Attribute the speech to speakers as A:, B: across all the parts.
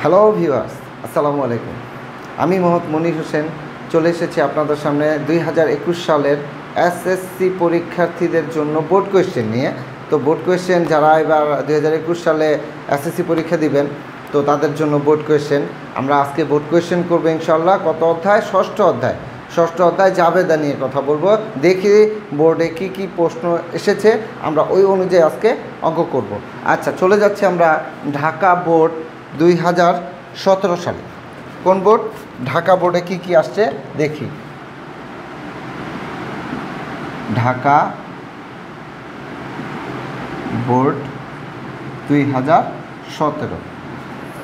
A: Hello viewers, আসসালামু আলাইকুম। আমি মোহাম্মদ মনির হোসেন চলে এসেছি আপনাদের সামনে 2021 সালের এসএসসি পরীক্ষার্থীদের জন্য বোর্ড কোয়েশ্চেন নিয়ে। তো বোর্ড কোয়েশ্চেন যারা এবার 2021 সালে এসএসসি পরীক্ষা দিবেন, তো তাদের জন্য বোর্ড কোয়েশ্চেন আমরা আজকে বোর্ড কোয়েশ্চেন করবো ইনশাআল্লাহ। কত অধ্যায়? ষষ্ঠ অধ্যায় জাবেদা নিয়ে কথা বলবো। দেখি বোর্ডে কি কি প্রশ্ন এসেছে, আমরা ওই অনুযায়ী আজকে অঙ্ক করব। আচ্ছা, চলে যাচ্ছি আমরা ঢাকা বোর্ড 2017 সালে। কোন বোর্ড? ঢাকা বোর্ডে কি কি আসছে দেখি। ঢাকা বোর্ড 2017,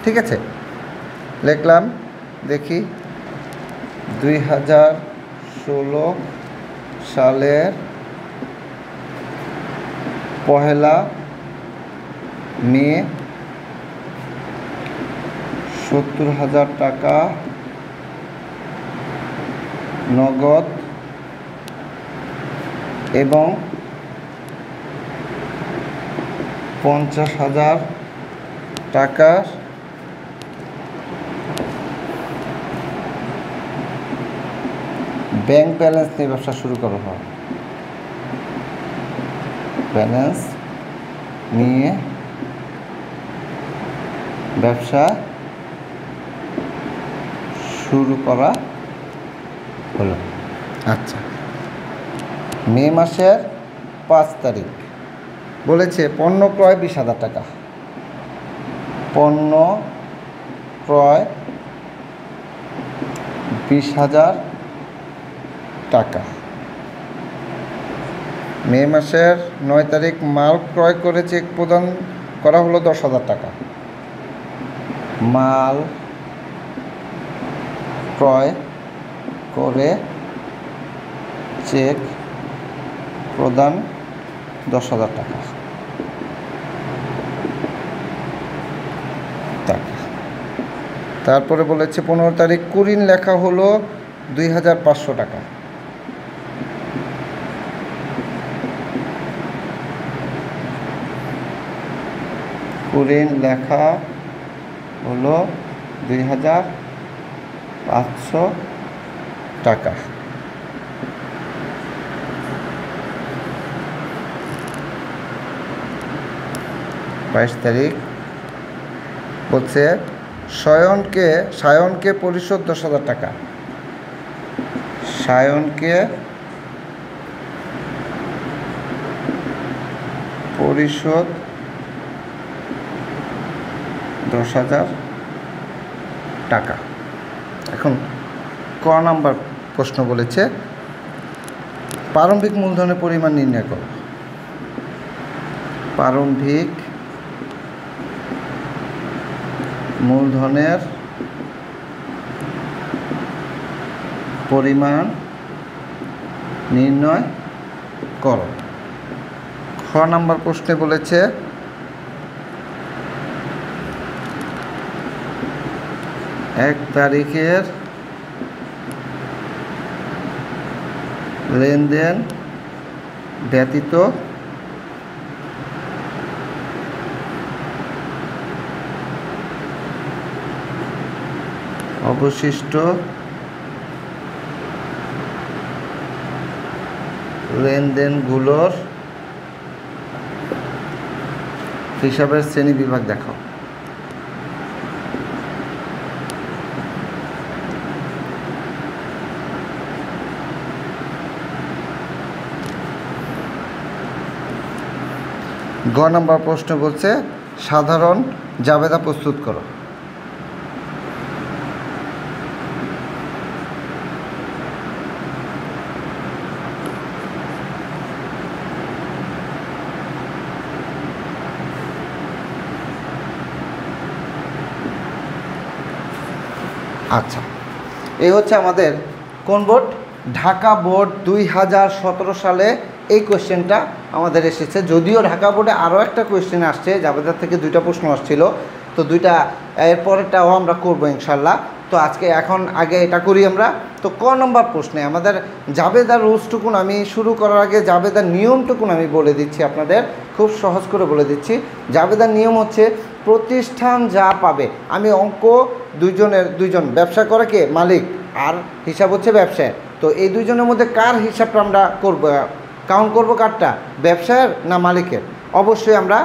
A: ঠিক আছে, লিখলাম। দেখি 2016 সালের 1 মে 70,000 টাকা নগদ এবং 50,000 টাকার ব্যাংক ব্যালেন্স নিয়ে ব্যবসা শুরু করা হয়। ব্যালেন্স নিয়ে ব্যবসা শুরু করা হলো। আচ্ছা, মে মাসের 5 তারিখ বলেছে পণ্য ক্রয় 20,000 টাকা। পণ্য ক্রয় 20,000 টাকা। মে মাসের 9 তারিখ মাল ক্রয় করে চেক প্রদান করা হলো 10,000 টাকা। মাল ক্রয় করে চেক প্রদান 10,000 টাকা। তারপরে বলেছে 15 তারিখ কুরিন লেখা হলো 2,500 টাকা। কুরিন লেখা হলো 2,500 টাকা। 22 তারিখ বলছে সায়নকে পরিশোধ 10,000 টাকা। সায়নকে পরিশোধ 10,000 টাকা। এখন ক নাম্বার প্রশ্ন বলেছে প্রারম্ভিক মূলধনের পরিমাণ নির্ণয় করো। প্রারম্ভিক মূলধনের পরিমাণ নির্ণয় করো। খ নাম্বার প্রশ্নে বলেছে 1 তারিখের লেনদেন ব্যতীত অবশিষ্ট লেনদেনগুলোর হিসাবের শ্রেণী বিভাগ দেখাও। গ নম্বর প্রশ্ন বলছে সাধারণ জাবেদা প্রস্তুত করো। আচ্ছা, এই হচ্ছে আমাদের কোন বোর্ড? ঢাকা বোর্ড 2017 সালে এই কোয়েশ্চেনটা আমাদের এসেছে। যদিও ঢাকা বোর্ডে আরও একটা কোয়েশ্চেন আসছে, জাবেদার থেকে 2টা প্রশ্ন আসছিল, তো 2টা এর পরেরটাও আমরা করবো ইনশাল্লাহ। তো আজকে এখন আগে এটা করি আমরা। তো ক নম্বর প্রশ্নে আমাদের জাবেদার রুলসটুকুন আমি শুরু করার আগে জাবেদার নিয়মটুকুন আমি বলে দিচ্ছি আপনাদের, খুব সহজ করে বলে দিচ্ছি। জাবেদার নিয়ম হচ্ছে প্রতিষ্ঠান যা পাবে, আমি অঙ্ক দুইজন ব্যবসা করে কে মালিক আর হিসাব হচ্ছে ব্যবসায়ের, তো এই দুইজনের মধ্যে কার হিসাবটা আমরা করব, কাউন্ট করব কারটা, ব্যবসায়ের না মালিকের? অবশ্যই আমরা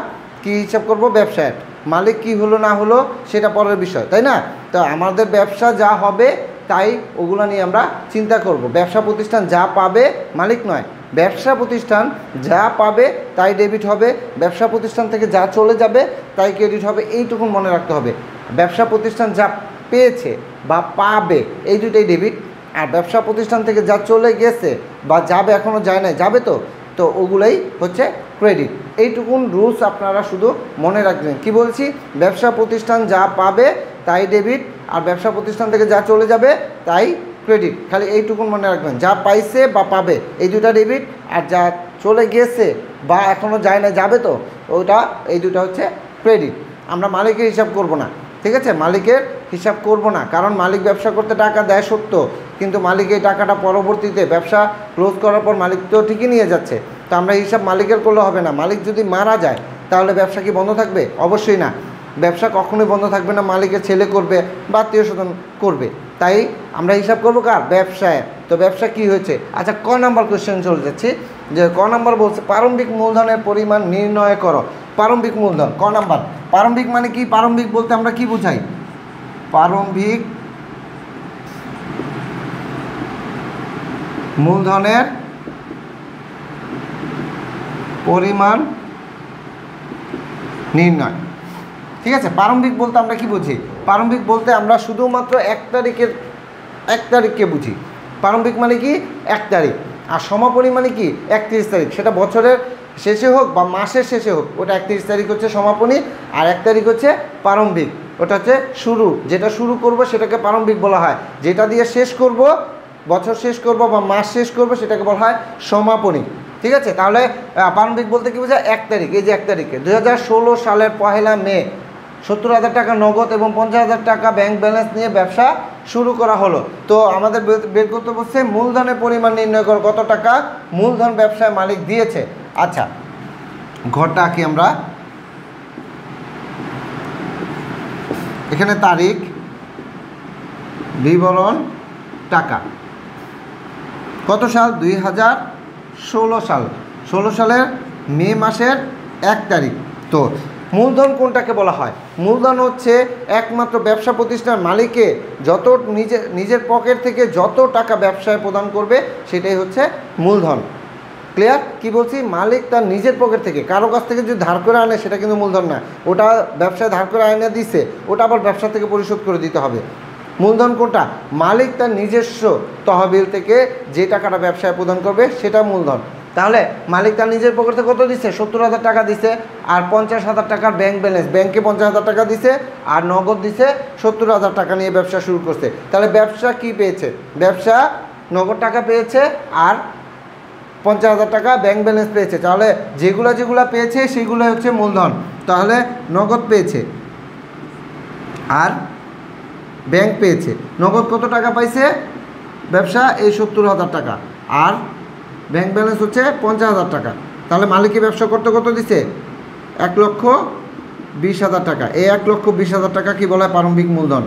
A: কি হিসাব করব, ব্যবসায়ের। মালিক কি হলো না হলো সেটা পরের বিষয়, তাই না? তো আমাদের ব্যবসা যা হবে তাই ওগুলো নিয়ে আমরা চিন্তা করব। ব্যবসা প্রতিষ্ঠান যা পাবে, মালিক নয়, ব্যবসা প্রতিষ্ঠান যা পাবে তাই ডেবিট হবে, ব্যবসা প্রতিষ্ঠান থেকে যা চলে যাবে তাই ক্রেডিট হবে, এইটুকুন মনে রাখতে হবে। ব্যবসা প্রতিষ্ঠান যা পেয়েছে বা পাবে এই দুইটাই ডেবিট, আর ব্যবসা প্রতিষ্ঠান থেকে যা চলে গেছে বা যাবে, এখনও যায় না, যাবে তো ওগুলোই হচ্ছে ক্রেডিট। এইটুকুন রুলস আপনারা শুধু মনে রাখবেন। কি বলছি, ব্যবসা প্রতিষ্ঠান যা পাবে তাই ডেবিট, আর ব্যবসা প্রতিষ্ঠান থেকে যা চলে যাবে তাই ক্রেডিট। খালি এইটুকুন মনে রাখবেন, যা পাইছে বা পাবে এই দুটা ডেবিট, আর যা চলে গেছে বা এখনও যায় না, যাবে তো ওটা, এই দুটা হচ্ছে ক্রেডিট। আমরা মালিকের হিসাব করব না, ঠিক আছে? মালিকের হিসাব করব না, কারণ মালিক ব্যবসা করতে টাকা দেয় সত্য, কিন্তু মালিক এই টাকাটা পরবর্তীতে ব্যবসা ক্লোজ করার পর মালিক তো ঠিকই নিয়ে যাচ্ছে, তো আমরা হিসাব মালিকের করলে হবে না। মালিক যদি মারা যায় তাহলে ব্যবসা কি বন্ধ থাকবে? অবশ্যই না, ব্যবসা কখনোই বন্ধ থাকবে না, মালিকের ছেলে করবে বা আত্মীয় স্বজন করবে, তাই আমরা হিসাব করবো কার? ব্যবসায়। তো ব্যবসা কি হয়েছে? আচ্ছা, ক নাম্বার কোয়েশ্চেন চলে যাচ্ছি, যে ক নাম্বার বলছে প্রারম্ভিক মূলধনের পরিমাণ নির্ণয় করো। প্রারম্ভিক মূলধন ক নাম্বার। প্রারম্ভিক মানে কি? প্রারম্ভিক বলতে আমরা কি বুঝাই? প্রারম্ভিক মূলধনের পরিমাণ নির্ণয়, ঠিক আছে? প্রারম্ভিক বলতে আমরা কি বুঝি? প্রারম্ভিক বলতে আমরা শুধুমাত্র এক তারিখকে বুঝি। প্রারম্ভিক মানে কি? 1 তারিখ। আর সমাপনী মানে কি? 31 তারিখ। সেটা বছরের শেষে হোক বা মাসের শেষে হোক, ওটা 31 তারিখ হচ্ছে সমাপনী, আর 1 তারিখ হচ্ছে প্রারম্ভিক। ওটা হচ্ছে শুরু, যেটা শুরু করব সেটাকে প্রারম্ভিক বলা হয়, যেটা দিয়ে শেষ করব, বছর শেষ করব বা মাস শেষ করব, সেটাকে বলা হয় সমাপনী, ঠিক আছে? তাহলে প্রারম্ভিক বলতে কি বোঝায়? 1 তারিখ। এই যে 1 তারিখে 2016 সালের 1 মে 70,000 টাকা নগদ এবং 50,000 টাকা ব্যাংক ব্যালেন্স নিয়ে ব্যবসা শুরু করা হলো। তো আমাদের বের করতে বলছে মূলধনের পরিমাণ নির্ণয় করো, কত টাকা মূলধন ব্যবসায় মালিক দিয়েছে। আচ্ছা, ঘরটা কি আমরা এখানে তারিখ, বিবরণ, টাকা, কত সাল? 2016 সাল, 16 সালের মে মাসের 1 তারিখ। তো মূলধন কোনটাকে বলা হয়? মূলধন হচ্ছে একমাত্র ব্যবসা প্রতিষ্ঠান মালিকে যত নিজের পকেট থেকে যত টাকা ব্যবসায় প্রদান করবে সেটাই হচ্ছে মূলধন। ক্লিয়ার? কি বলছি? মালিক তার নিজের পকেট থেকে, কারো কাছ থেকে যদি ধার করে আনে সেটা কিন্তু মূলধন না, ওটা ব্যবসায় ধার করে আনে দিছে, ওটা আবার ব্যবসা থেকে পরিশোধ করে দিতে হবে। মূলধন কোনটা? মালিক তার নিজস্ব তহবিল থেকে যে টাকাটা ব্যবসায় প্রদান করবে সেটা মূলধন। তাহলে মালিক তার নিজের পকেটে কত দিছে? 70,000 টাকা দিছে, আর 50,000 টাকার ব্যাংক ব্যালেন্স, ব্যাংকে 50,000 টাকা দিছে, আর নগদ দিছে 70,000 টাকা নিয়ে ব্যবসা শুরু করছে। তাহলে ব্যবসা কি পেয়েছে? ব্যবসা নগদ টাকা পেয়েছে আর 50,000 টাকা ব্যাংক ব্যালেন্স পেয়েছে। তাহলে যেগুলো পেয়েছে সেগুলো হচ্ছে মূলধন। তাহলে নগদ পেয়েছে আর ব্যাংক পেয়েছে। নগদ কত টাকা পাইছে? ব্যবসা এই 70,000 টাকা, আর ব্যাংক ব্যালেন্স হচ্ছে 50,000 টাকা। তাহলে মালিকের ব্যবসা করতে কত দিছে? 1,20,000 টাকা। এই 1,20,000 টাকা কি বলা হয়? প্রারম্ভিক মূলধন।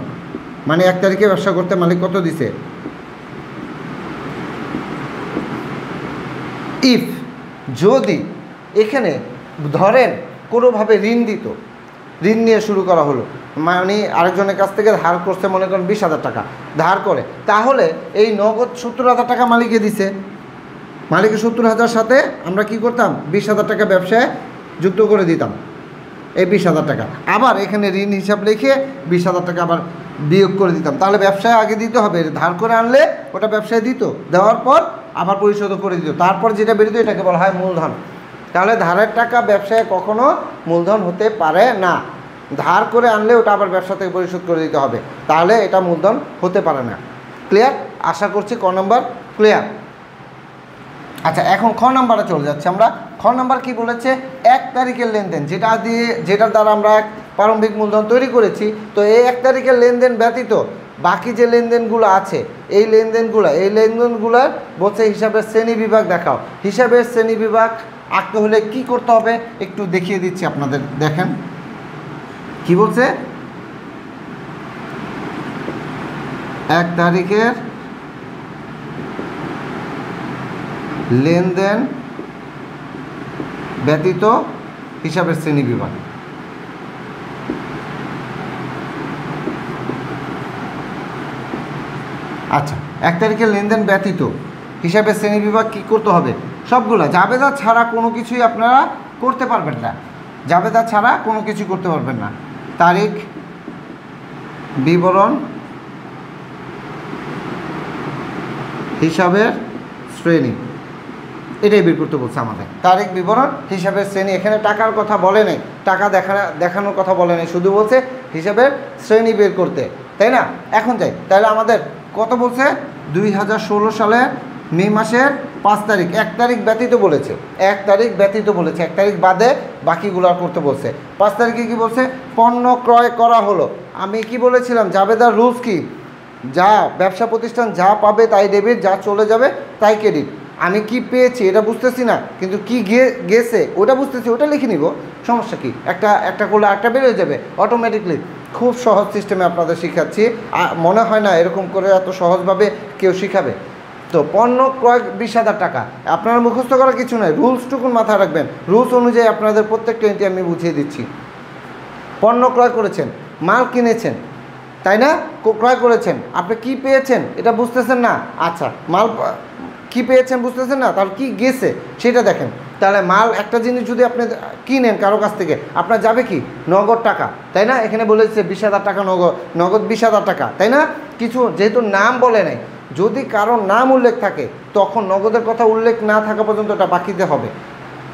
A: মানে 1 তারিখে ব্যবসা করতে মালিক কত দিছে? ইফ, যদি এখানে ধরেন কোনোভাবে ঋণ দিত, ঋণ নিয়ে শুরু করা হলো, মানে আরেকজনের কাছ থেকে ধার করছে, মনে করেন 20,000 টাকা ধার করে, তাহলে এই নগদ 70,000 টাকা মালিকে দিছে, মালিকের 70,000 সাথে আমরা কি করতাম? 20,000 টাকা ব্যবসায় যুক্ত করে দিতাম, এই 20,000 টাকা। আবার এখানে ঋণ হিসাব লিখে 20,000 টাকা আবার বিয়োগ করে দিতাম। তাহলে ব্যবসায় আগে দিতে হবে, ধার করে আনলে ওটা ব্যবসায় দিত, দেওয়ার পর আবার পরিশোধ করে দিত, তারপর যেটা বেরিত এটাকে বলা হয় মূলধন। তাহলে ধারের টাকা ব্যবসায় কখনো মূলধন হতে পারে না। ধার করে আনলে ওটা আবার ব্যবসা থেকে পরিশোধ করে দিতে হবে, তাহলে এটা মূলধন হতে পারে না। ক্লিয়ার? আশা করছি ক নাম্বার ক্লিয়ার। আচ্ছা, এখন খ নাম্বারে চলে যাচ্ছে আমরা। খ নাম্বার কি বলেছে? 1 তারিখের লেনদেন, যেটার দ্বারা আমরা এক প্রারম্ভিক মূলধন তৈরি করেছি। তো এই 1 তারিখের লেনদেন ব্যতীত বাকি যে লেনদেনগুলো আছে এই লেনদেনগুলোর বলছে হিসাবের শ্রেণী বিভাগ দেখাও। হিসাবের শ্রেণী বিভাগ আঁকতে হলে কি করতে হবে একটু দেখিয়ে দিচ্ছি আপনাদের। দেখেন কি বলছে, 1 তারিখের লেনদেন ব্যতীত হিসাবের শ্রেণী বিভাগ। আচ্ছা, 1 তারিখের লেনদেন ব্যতীত হিসাবের শ্রেণী বিভাগ কী করতে হবে? সবগুলো জাবেদা ছাড়া কোনো কিছুই আপনারা করতে পারবেন না, জাবেদা ছাড়া কোনো কিছু করতে পারবেন না। তারিখ বিবরণ হিসাবের শ্রেণী, এটাই বের করতে বলছে আমাদের। তারিখ বিবরণ হিসাবের শ্রেণী, এখানে টাকার কথা বলে নেই, টাকা দেখানোর কথা বলে নেই, শুধু বলছে হিসাবের শ্রেণী বের করতে, তাই না? এখন যাই, তাহলে আমাদের কত বলছে? 2016 সালের মে মাসের 5 তারিখ, 1 তারিখ ব্যতীত বলেছে, 1 তারিখ ব্যতীত বলেছে, 1 তারিখ বাদে বাকিগুলো করতে বলছে। 5 তারিখে কি বলছে? পণ্য ক্রয় করা হলো। আমি কি বলেছিলাম, জাবেদার রুলস কি? যা ব্যবসা প্রতিষ্ঠান যা পাবে তাই ডেবিট, যা চলে যাবে তাই ক্রেডিট। আমি কি পেয়েছি এটা বুঝতেছি না, কিন্তু কি গেছে ওটা বুঝতেছি, ওটা লিখে নিব, সমস্যা কি? একটা করলে একটা বের হয়ে যাবে অটোমেটিকলি। খুব সহজ সিস্টেমে আপনাদের শেখাচ্ছি, মনে হয় না এরকম করে এত সহজভাবে কেউ শিখাবে। তো পণ্য ক্রয় 20,000 টাকা, আপনারা মুখস্থ করার কিছু নয়, রুলসটুকুন মাথায় রাখবেন। রুলস অনুযায়ী আপনাদের প্রত্যেকটা এন্ট্রি আমি বুঝিয়ে দিচ্ছি। পণ্য ক্রয় করেছেন, মাল কিনেছেন, তাই না? ক্রয় করেছেন, আপনি কি পেয়েছেন এটা বুঝতেছেন না? আচ্ছা, মাল কি পেয়েছেন বুঝতেছেন না, তাহলে কি গেছে সেটা দেখেন। তাহলে মাল একটা জিনিস যদি আপনি কিনেন কারো কাছ থেকে, আপনার যাবে কি? নগদ টাকা, তাই না? এখানে বলেছে 20,000 টাকা নগদ 20,000 টাকা, তাই না? কিছু যেহেতু নাম বলে নাই, যদি কারো নাম উল্লেখ থাকে তখন নগদের কথা উল্লেখ না থাকা পর্যন্ত এটা বাকিতে হবে,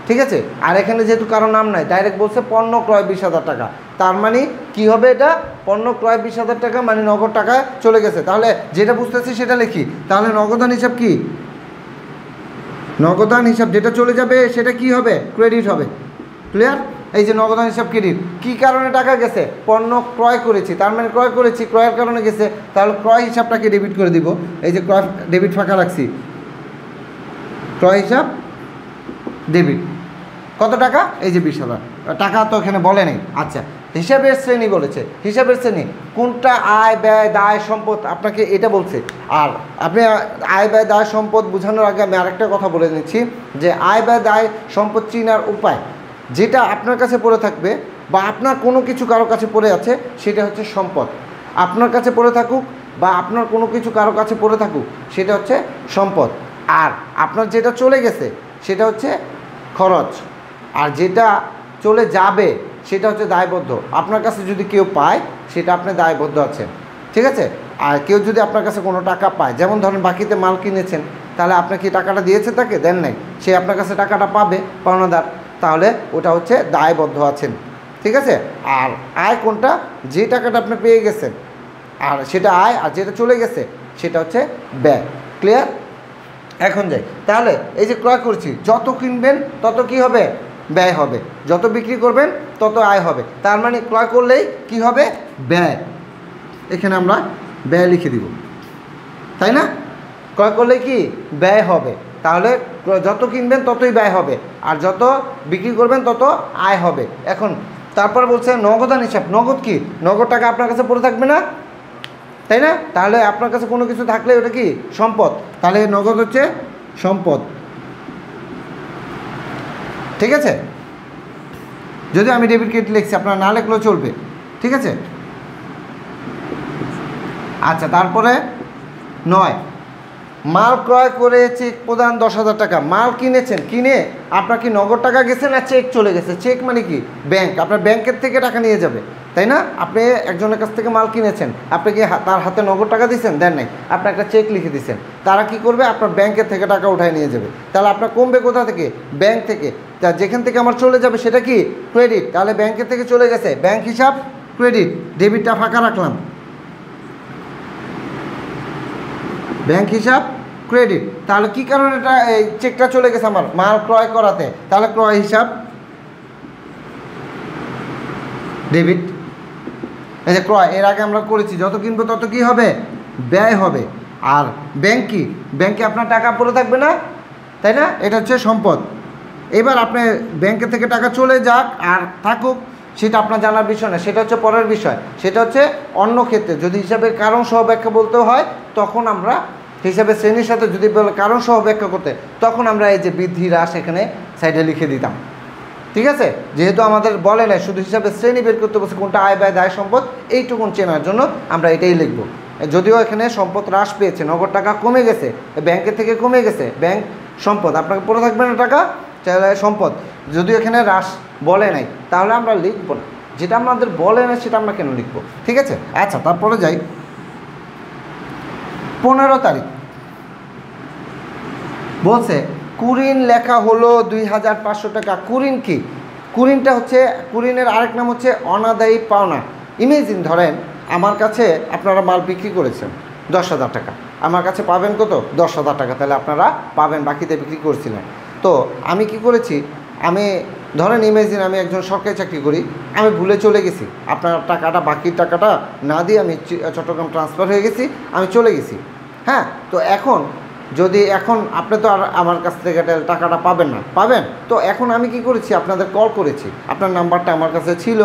A: ঠিক আছে? আর এখানে যেহেতু কারো নাম নাই, ডাইরেক্ট বলছে পণ্য ক্রয় 20,000 টাকা, তার মানে কি হবে? এটা পণ্য ক্রয় 20,000 টাকা মানে নগদ টাকা চলে গেছে। তাহলে যেটা বুঝতেছি সেটা লিখি, তাহলে নগদান হিসাব কি? নগদান হিসাব যেটা চলে যাবে সেটা কি হবে? ক্রেডিট হবে। ক্লিয়ার? এই যে নগদান হিসাব ক্রেডিট, কি কারণে টাকা গেছে? পণ্য ক্রয় করেছি, তার মানে ক্রয় করেছি, ক্রয়ের কারণে গেছে, তাহলে ক্রয় হিসাবটাকে ডেবিট করে দিব। এই যে ক্রয় ডেবিট ফাঁকা রাখছি, ক্রয় হিসাব ডেবিট। কত টাকা? এই যে 20,000 টাকা, তো এখানে বলে নেই। আচ্ছা, হিসাবের শ্রেণী বলেছে, হিসাবের শ্রেণী কোনটা? আয় ব্যয় দায় সম্পদ, আপনাকে এটা বলছে। আর আপনি আয় ব্যয় দায় সম্পদ বোঝানোর আগে আমি আরেকটা কথা বলে নিচ্ছি, যে আয় ব্যয় দায় সম্পদ চিনার উপায়, যেটা আপনার কাছে পড়ে থাকবে বা আপনার কোনো কিছু কারো কাছে পড়ে আছে সেটা হচ্ছে সম্পদ। আপনার কাছে পড়ে থাকুক বা আপনার কোনো কিছু কারো কাছে পড়ে থাকুক সেটা হচ্ছে সম্পদ। আর আপনার যেটা চলে গেছে সেটা হচ্ছে খরচ, আর যেটা চলে যাবে সেটা হচ্ছে দায়বদ্ধ। আপনার কাছে যদি কেউ পায় সেটা আপনি দায়বদ্ধ আছেন, ঠিক আছে? আর কেউ যদি আপনার কাছে কোনো টাকা পায়, যেমন ধরেন বাকিতে মাল কিনেছেন, তাহলে আপনি কি টাকাটা দিয়েছে তাকে? দেন নাই, সে আপনার কাছে টাকাটা পাবে, পাওনাদার, তাহলে ওটা হচ্ছে দায়বদ্ধ আছেন, ঠিক আছে? আর আয় কোনটা? যে টাকাটা আপনি পেয়ে গেছেন আর সেটা আয়, আর যেটা চলে গেছে সেটা হচ্ছে ব্যয়। ক্লিয়ার? এখন যাই, তাহলে এই যে ক্রয় করছি, যত কিনবেন তত কি হবে? ব্যয় হবে, যত বিক্রি করবেন তত আয় হবে, তার মানে ক্রয় করলেই কি হবে? ব্যয়। এখানে আমরা ব্যয় লিখে দিব, তাই না? ক্রয় করলে কি? ব্যয় হবে, তাহলে যত কিনবেন ততই ব্যয় হবে, আর যত বিক্রি করবেন তত আয় হবে। এখন তারপর বলছে নগদান হিসাব। নগদ কি? নগদ টাকা আপনার কাছে পড়ে থাকবে না, তাই না? তাহলে আপনার কাছে কোনো কিছু থাকলে ওটা কি? সম্পদ, তাহলে নগদ হচ্ছে সম্পদ, ঠিক আছে? যদি আমি ডেবিট ক্রেডিট লিখছি, আপনারা না লিখলেও চলবে, ঠিক আছে? আচ্ছা, তারপরে 9, মাল ক্রয় করে চেক প্রদান 10,000 টাকা। মাল কিনেছেন, কিনে আপনার কি নগদ টাকা গেছে না চেক চলে গেছে? চেক মানে কি? ব্যাংক, আপনার ব্যাংকের থেকে টাকা নিয়ে যাবে, তাই না? আপনি একজনের কাছ থেকে মাল কিনেছেন, আপনি কি তার হাতে নগদ টাকা দিয়েছেন? দেন নাই, আপনি একটা চেক লিখে দিয়েছেন, তারা কি করবে? আপনার ব্যাংকের থেকে টাকা উঠায় নিয়ে যাবে। তাহলে আপনার কমবে কোথা থেকে? ব্যাংক থেকে। তা যেখান থেকে আমার চলে যাবে সেটা কি? ক্রেডিট, তাহলে ব্যাংকের থেকে চলে গেছে, ব্যাংক হিসাব ক্রেডিট, ডেবিটটা ফাঁকা রাখলাম, ব্যাংক হিসাব ক্রেডিট। তাহলে কি কারণে এটা এই চেকটা চলে গেছে? আমার মাল ক্রয় করাতে, তাহলে ক্রয় হিসাব ডেবিট। এই যে ক্রয়, এর আগে আমরা করেছি, যত কিনবো তত কী হবে, ব্যয় হবে। আর ব্যাংক কি, ব্যাংকে আপনার টাকা পড়ে থাকবে না, তাই না, এটা হচ্ছে সম্পদ। এবার আপনি ব্যাংকে থেকে টাকা চলে যাক আর থাকুক, সেটা আপনার জানার বিষয় না, সেটা হচ্ছে পরের বিষয়। সেটা হচ্ছে অন্য ক্ষেত্রে যদি হিসাবের কারণ সহ ব্যাখ্যা বলতে হয়, তখন আমরা হিসাবের শ্রেণীর সাথে যদি বলে কারণ সহ ব্যাখ্যা করতে, তখন আমরা এই যে বৃদ্ধি হ্রাস এখানে সাইডে লিখে দিতাম। ঠিক আছে, যেহেতু আমাদের বলে নাই, শুধু হিসাবে শ্রেণী বের করতে বলছে কোনটা আয় ব্যয় দায় সম্পদ, এইটুকুন চেনার জন্য আমরা এটাই লিখব। যদিও এখানে সম্পদ হ্রাস পেয়েছে, নগদ টাকা কমে গেছে, ব্যাংকের থেকে কমে গেছে, ব্যাংক সম্পদ, আপনাকে পড়ে থাকবে না টাকা, চাইলে সম্পদ। যদিও এখানে হ্রাস বলে নাই, তাহলে আমরা লিখব না, যেটা আমাদের বলে না সেটা আমরা কেন লিখব। ঠিক আছে, আচ্ছা তারপরে যাই 15 তারিখ বলছে কুরিন লেখা হলো 2500 টাকা। কুরিন কি, কুরিনটা হচ্ছে, কুরিনের আরেক নাম হচ্ছে অনাদায়ী পাওনা। ইমেজিন ধরেন আমার কাছে আপনারা মাল বিক্রি করেছেন 10,000 টাকা, আমার কাছে পাবেন কত, 10,000 টাকা, তাহলে আপনারা পাবেন, বাকিতে বিক্রি করেছিলেন। তো আমি কি করেছি, আমি ধরেন ইমেজিন আমি একজন সরকারি চাকরি করি, আমি ভুলে চলে গেছি, আপনার টাকাটা, বাকির টাকাটা না দিয়ে আমি চট্টগ্রাম ট্রান্সফার হয়ে গেছি, আমি চলে গেছি। হ্যাঁ, তো এখন যদি এখন আপনি তো আর আমার কাছ থেকে টাকাটা পাবেন না, পাবেন তো এখন আমি কি করেছি, আপনাদের কল করেছি, আপনার নাম্বারটা আমার কাছে ছিল,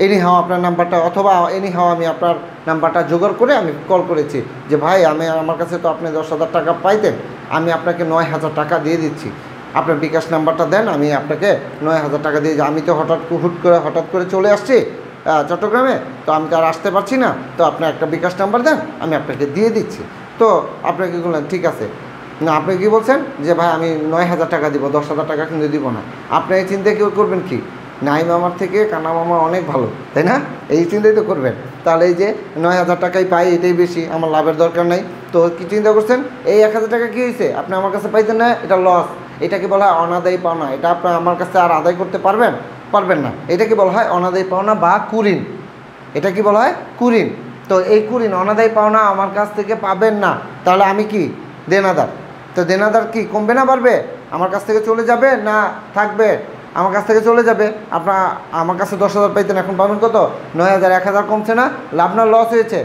A: এনিহাও আপনার নাম্বারটা, অথবা এনিহাও আমি আপনার নাম্বারটা জোগাড় করে আমি কল করেছি যে ভাই আমার কাছে তো আপনি 10,000 টাকা পাইতেন, আমি আপনাকে 9,000 টাকা দিয়ে দিচ্ছি, আপনার বিকাশ নাম্বারটা দেন, আমি আপনাকে 9,000 টাকা দিয়ে, আমি তো হঠাৎ করে চলে আসছি চট্টগ্রামে, তো আমি তো আর আসতে পারছি না, তো আপনার একটা বিকাশ নাম্বার দেন, আমি আপনাকে দিয়ে দিচ্ছি। তো আপনি কী বললেন, ঠিক আছে, না আপনি কী বলছেন যে ভাই আমি 9,000 টাকা দিব, 10,000 টাকা কিন্তু দিব না। আপনি এই চিন্তা কেউ করবেন কি, নাই মামার থেকে কানা মামা অনেক ভালো, তাই না, এই চিন্তাই তো করবেন। তাহলে এই যে 9,000 টাকাই পাই, এটাই বেশি, আমার লাভের দরকার নাই। তো কী চিন্তা করছেন, এই 1,000 টাকা কী হয়েছে, আপনি আমার কাছে পাইতেন না, এটা লস, এটাকে বলা হয় অনাদায়ী পাওনা, এটা আপনি আমার কাছে আর আদায় করতে পারবেন না, এটাকে বলা হয় অনাদায়ী পাওনা বা কুরিন। এটা কি বলা হয়, কুরিন। তো এই কুরিন, অনাদায়ী পাওনা আমার কাছ থেকে পাবেন না, তাহলে আমি কি দেনাদার। তো দেনাদার কি কমবে না বাড়বে, আমার কাছ থেকে চলে যাবে না থাকবে, আমার কাছ থেকে চলে যাবে। আপনার আমার কাছে 10,000 পাইতেন, এখন পাবেন কত, 9,000, 1,000 কমছে না, লাভ না লস হয়েছে,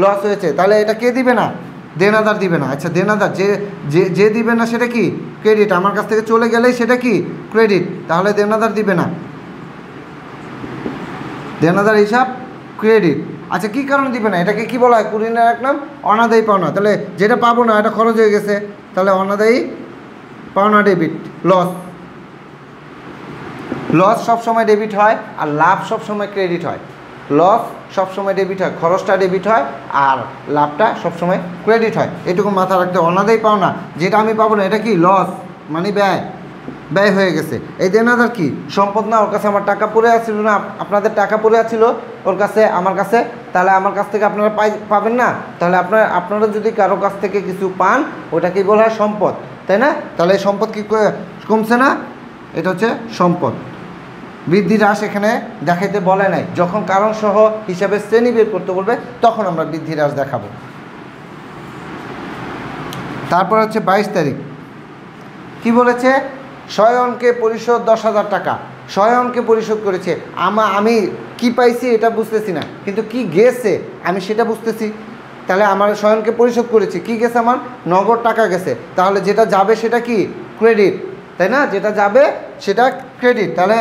A: লস হয়েছে, তাহলে এটা কে দিবে না, দেনাদার দিবে না। আচ্ছা দেনাদার যে দিবে না সেটা কি, ক্রেডিট, আমার কাছ থেকে চলে গেলেই সেটা কি ক্রেডিট, তাহলে দেনাদার দিবে না, দেনাদার হিসাব ক্রেডিট। আচ্ছা কী কারণে দিবে না, এটাকে কি বলা হয়, কুরিনের এক নাম অনাদায়ী পাওনা। তাহলে যেটা পাবো না এটা খরচ হয়ে গেছে, তাহলে অনাদায়ী পাওনা ডেবিট। লস সবসময় ডেবিট হয়, আর লাভ সবসময় ক্রেডিট হয়। লস সবসময় ডেবিট হয়, খরচটা ডেবিট হয়, আর লাভটা সবসময় ক্রেডিট হয়, এটুকু মাথা রাখতে। অনাদায়ী পাওনা যেটা আমি পাবো না, এটা কি লস, মানে ব্যয় হয়ে গেছে। এই দেনাদার কি, সম্পদ না, ওর কাছে আমার টাকা পড়ে আছিল না, আপনাদের টাকা পড়ে আছিল ওর কাছে, আমার কাছে, তাহলে আমার কাছ থেকে আপনারা পাবেন না, তাহলে আপনারা যদি কারো কাছ থেকে কিছু পান, ওটাকেই বলা হয় সম্পদ, তাই না। তাহলে এই সম্পদ কি কমছে না, এটা হচ্ছে সম্পদ। বৃদ্ধি হ্রাস এখানে দেখাইতে বলে নাই, যখন কারণ সহ হিসাবে শ্রেণী বের করতে বলবে তখন আমরা বৃদ্ধি হ্রাস দেখাবো। তারপর হচ্ছে 22 তারিখ কি বলেছে, স্বয়ংকে পরিশোধ 10,000 টাকা, স্বয়ংকে পরিশোধ করেছে। আমি কি পাইছি এটা বুঝতেছি না, কিন্তু কি গেছে আমি সেটা বুঝতেছি। তাহলে আমার স্বয়ংকে পরিশোধ করেছি, কি গেছে, আমার নগদ টাকা গেছে, তাহলে যেটা যাবে সেটা কি ক্রেডিট, তাই না, যেটা যাবে সেটা ক্রেডিট। তাহলে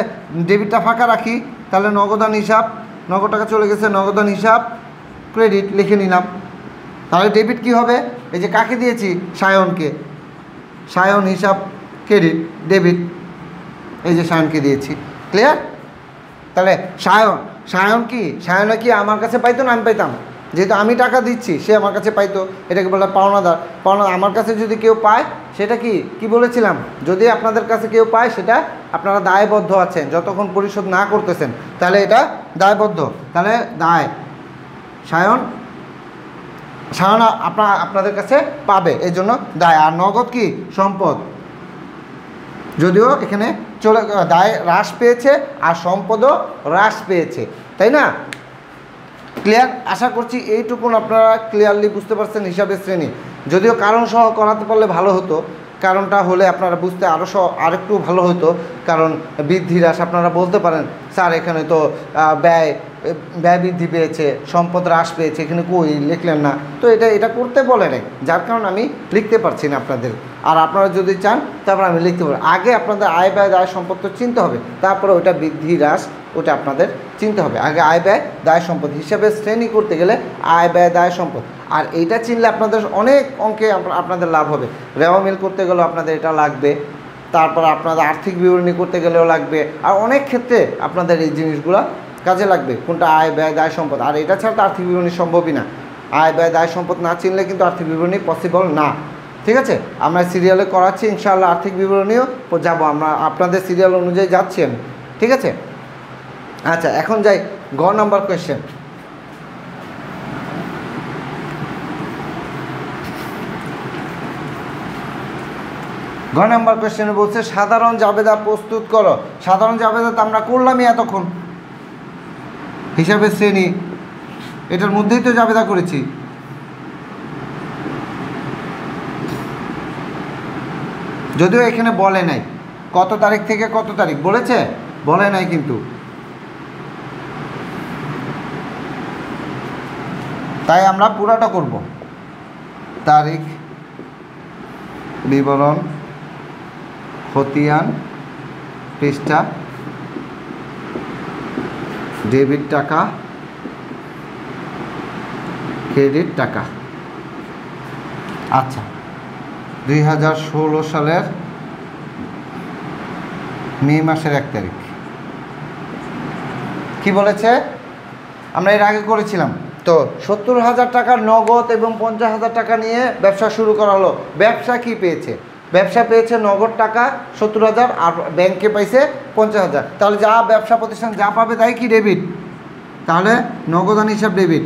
A: ডেবিটটা ফাঁকা রাখি, তাহলে নগদান হিসাব, নগদ টাকা চলে গেছে, নগদান হিসাব ক্রেডিট লিখে নিলাম। তাহলে ডেবিট কি হবে, এই যে কাকে দিয়েছি, সায়নকে, সায়ন হিসাব ক্রেডিট, ডেবিট এই যে সায়নকে দিয়েছি, ক্লিয়ার। তাহলে সায়ন কি আমার কাছে পাইতো না আমি পাইতাম, যেহেতু আমি টাকা দিচ্ছি সে আমার কাছে পাইতো, এটাকে বলে পাওনাদার। আমার কাছে যদি কেউ পায় সেটা কি বলেছিলাম, যদি আপনাদের কাছে কেউ পায় সেটা আপনারা দায়বদ্ধ আছেন, যতক্ষণ পরিশোধ না করতেছেন, তাহলে এটা দায়বদ্ধ, তাহলে দায়, সায়ন আপনাদের কাছে পাবে, এই জন্য দায়। আর নগদ কি সম্পদ, যদিও এখানে দায় হ্রাস পেয়েছে আর সম্পদও হ্রাস পেয়েছে, তাই না। ক্লিয়ার, আশা করছি এইটুকুন আপনারা ক্লিয়ারলি বুঝতে পারছেন হিসাবের শ্রেণী। যদিও কারণ সহ করাতে পারলে ভালো হতো, কারণটা হলে আপনারা বুঝতে আরেকটু ভালো হতো, কারণ বৃদ্ধি হ্রাস আপনারা বলতে পারেন স্যার এখানে তো ব্যয় ব্যয় বৃদ্ধি পেয়েছে, সম্পদ হ্রাস পেয়েছে, এখানে কই লিখলেন না। তো এটা করতে বলে নাই, যার কারণে আমি লিখতে পারছি না আপনাদের। আর আপনারা যদি চান তারপর আমি লিখতে পারবো। আগে আপনাদের আয় ব্যয় দায় সম্পদ তো চিনতে হবে, তারপরে ওটা বৃদ্ধি হ্রাস ওটা আপনাদের চিনতে হবে। আগে আয় ব্যয় দায় সম্পদ হিসাবে শ্রেণী করতে গেলে আয় ব্যয় দায় সম্পদ, আর এইটা চিনলে আপনাদের অনেক অঙ্কে আপনাদের লাভ হবে। রেওয়া মিল করতে গেলেও আপনাদের এটা লাগবে, তারপর আপনাদের আর্থিক বিবরণী করতে গেলেও লাগবে, আর অনেক ক্ষেত্রে আপনাদের এই জিনিসগুলো কাজে লাগবে। কোনটা আয় ব্যয় দায় সম্পদ, আর এটা ছাড়া তো আর্থিক বিবরণী সম্ভবই না। আয় ব্যয় দায় সম্পদ না চিনলে কিন্তু আর্থিক বিবরণী পসিবল না। ঠিক আছে, আমরা সিরিয়ালে করাচ্ছি ইনশাআল্লাহ, আর্থিক বিবরণীও যাবো আমরা, আপনাদের সিরিয়াল অনুযায়ী যাচ্ছি আমি। ঠিক আছে, আচ্ছা এখন যাই গ নাম্বার কোয়েশ্চেন। গ নাম্বার কোয়েশ্চেনে বলছে সাধারণ জাবেদা প্রস্তুত করো। সাধারণ জাবেদা তো আমরা করলামই এতক্ষণ, হিসাবের শ্রেণী এটার মধ্যেই তো জাবেদা করেছি। যদিও এখানে বলে নাই কত তারিখ থেকে কত তারিখ, বলেছে? বলে নাই কিন্তু, তাই আমরা পুরাটা করব। তারিখ, বিবরণ, খতিয়ান, পৃষ্ঠা, ডেবিট টাকা, ক্রেডিট টাকা। আচ্ছা, 2016 সালের মে মাসের 1 তারিখ কি বলেছে? আমরা এর আগে করেছিলাম তো 70,000 টাকার নগদ এবং 50,000 টাকা নিয়ে ব্যবসা শুরু করা হলো। ব্যবসা কি পেয়েছে? ব্যবসা পেয়েছে নগদ টাকা 70,000 আর ব্যাংকে পাইছে 50,000। তাহলে যা ব্যবসা প্রতিষ্ঠান যা পাবে তাই কি ডেবিট, তাহলে নগদান হিসাব ডেবিট।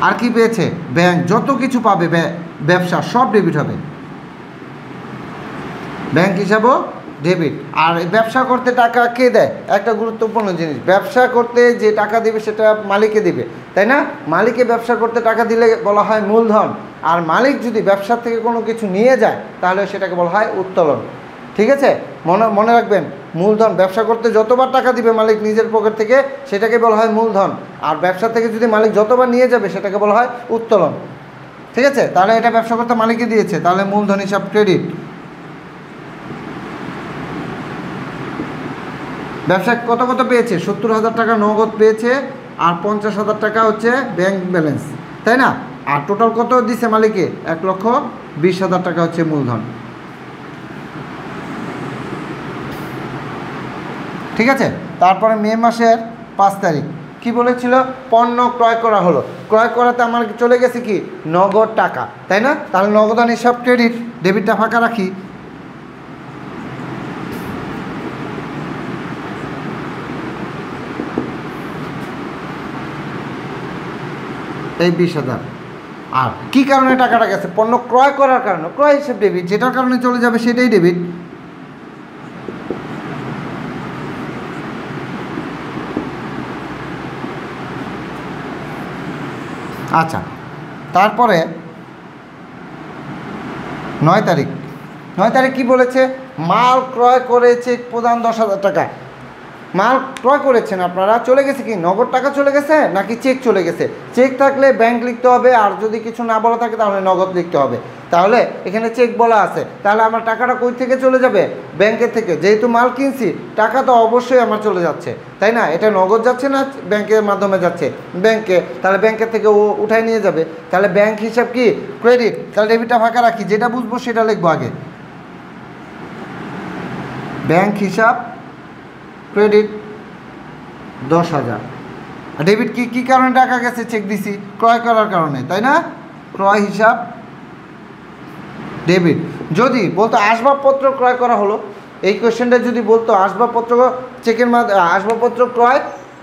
A: আর কি পেয়েছে? ব্যাংক যত কিছু পাবে ব্যবসা সব ডেবিট হবে, ব্যাংক হিসাবও ডেবিট। আর ব্যবসা করতে টাকা কে দেয়? একটা গুরুত্বপূর্ণ জিনিস, ব্যবসা করতে যে টাকা দেবে সেটা মালিকে দিবে, তাই না? মালিকে ব্যবসা করতে টাকা দিলে বলা হয় মূলধন, আর মালিক যদি ব্যবসার থেকে কোনো কিছু নিয়ে যায় তাহলে সেটাকে বলা হয় উত্তোলন। ঠিক আছে, মনে রাখবেন, মূলধন ব্যবসা করতে যতবার টাকা দিবে মালিক নিজের পকেট থেকে সেটাকে বলা হয় মূলধন, আর ব্যবসা থেকে যদি মালিক যতবার নিয়ে যাবে সেটাকে বলা হয় উত্তোলন। ঠিক আছে, তাহলে এটা ব্যবসা করতে মালিকই দিয়েছে, তাহলে মূলধন হিসাব ক্রেডিট। ব্যবসা কত কত পেয়েছে? 70,000 টাকা নগদ পেয়েছে, আর 50,000 টাকা হচ্ছে ব্যাংক ব্যালেন্স, তাই না? আর টোটাল কত দিছে মালিকে? 1,20,000 টাকা হচ্ছে মূলধন। ঠিক আছে, তারপরে মে মাসের 5 তারিখ কি বলেছিল? পণ্য ক্রয় করা হলো। ক্রয় করাতে আমার চলে গেছে কি? নগদ টাকা, তাই না? তাহলে নগদান হিসাব ক্রেডিট, ডেবিটটা ফাঁকা রাখি। এই 20,000। আর কি কারণে টাকাটা গেছে? পণ্য ক্রয় করার কারণে, ক্রয় হিসেব ডেবিট, যেটার কারণে চলে যাবে সেটাই ডেবিট। আচ্ছা, তারপরে 9 তারিখ। 9 তারিখ কি বলেছে? মাল ক্রয় করেছে প্রদান 10,000 টাকা। মাল ক্রয় করেছেন আপনারা, চলে গেছে কি? নগদ টাকা চলে গেছে নাকি চেক চলে গেছে? চেক থাকলে ব্যাংক লিখতে হবে, আর যদি কিছু না বলা থাকে তাহলে নগদ লিখতে হবে। তাহলে এখানে চেক বলা আছে, তাহলে আমার টাকাটা কই থেকে চলে যাবে? ব্যাংকের থেকে। যেহেতু মাল কিনছি টাকা তো অবশ্যই আমার চলে যাচ্ছে, তাই না? এটা নগদ যাচ্ছে না ব্যাংকের মাধ্যমে যাচ্ছে? ব্যাংকে, তাহলে ব্যাংকের থেকে ও উঠায় নিয়ে যাবে। তাহলে ব্যাংক হিসাব কি? ক্রেডিট। তাহলে ডেবিটটা ফাঁকা রাখি, যেটা বুঝবো সেটা লিখবো আগে। ব্যাংক হিসাব ক্রেডিট 10,000। আর ডেবিট কি কারণে টাকা গেছে? চেক দিছি ক্রয় করার কারণে, তাই না? ক্রয় হিসাব ডেবিট। যদি বলতো আসবাবপত্র ক্রয় করা হলো, এই কোয়েশ্চেনটা যদি বলতো আসবাবপত্র চেকের মাধ্যমে, আসবাবপত্র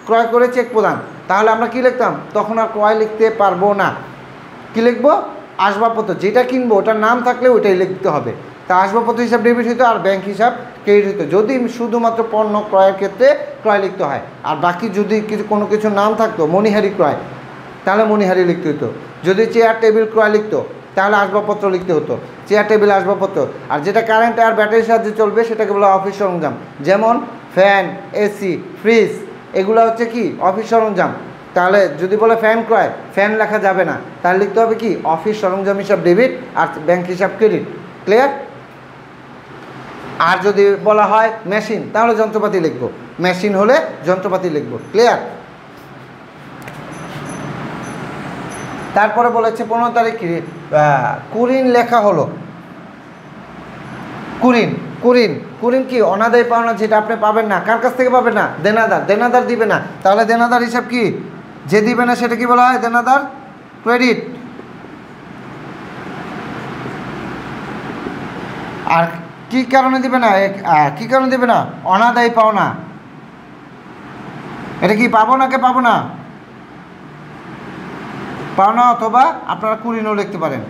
A: ক্রয় করে চেক প্রদান, তাহলে আমরা কি লিখতাম? তখন আর ক্রয় লিখতে পারবো না। কি লিখবো? আসবাবপত্র, যেটা কিনবো ওটার নাম থাকলে ওইটাই লিখতে হবে। তা আসবাবপত্র হিসাব ডেবিট হইতো, আর ব্যাংক হিসাব ক্রেডিট হইতো যদি শুধুমাত্র পণ্য ক্রয়ের ক্ষেত্রে ক্রয় লিখতে হয়। আর বাকি যদি কোনো কিছু নাম থাকতো, মণিহারি ক্রয়, তাহলে মণিহারি লিখতে হইতো। যদি চেয়ার টেবিল ক্রয় লিখতো তাহলে আসবাবপত্র লিখতে হতো, চেয়ার টেবিল আসবাবপত্র। আর যেটা কারেন্ট আর ব্যাটারির সাহায্যে চলবে সেটাকে বলা অফিস সরঞ্জাম, যেমন ফ্যান, এসি, ফ্রিজ, এগুলো হচ্ছে কি অফিস সরঞ্জাম। তাহলে যদি বলে ফ্যান ক্রয়, ফ্যান লেখা যাবে না, তাহলে লিখতে হবে কি অফিস সরঞ্জাম হিসাব ডেবিট আর ব্যাংক হিসাব ক্রেডিট। ক্লিয়ার? আর যদি বলা হয় মেশিন, তাহলে যন্ত্রপাতি লিখবো, মেশিন হলে যন্ত্রপাতি লিখবো। ক্লিয়ার? তারপরে বলেছে 15 তারিখ কুরিন লেখা হলো। কুরিন কুরিন কুরিন কি অনাদায়ী পাওনা, যেটা আপনি পাবেন না। কার কাছ থেকে পাবেন না? দেনাদার। দেনাদার দিবে না, তাহলে দেনাদার হিসাব কি? যে দিবে না সেটা কি বলা হয়? দেনাদার ক্রেডিট। আর কি কারণে দিবে না? কি কারণে দিবে না? অনাদায়ী পাওনা। এটা কি পাবো নাকি পাবো না? পাওনা, অথবা আপনারা কুরিনও লিখতে পারেন।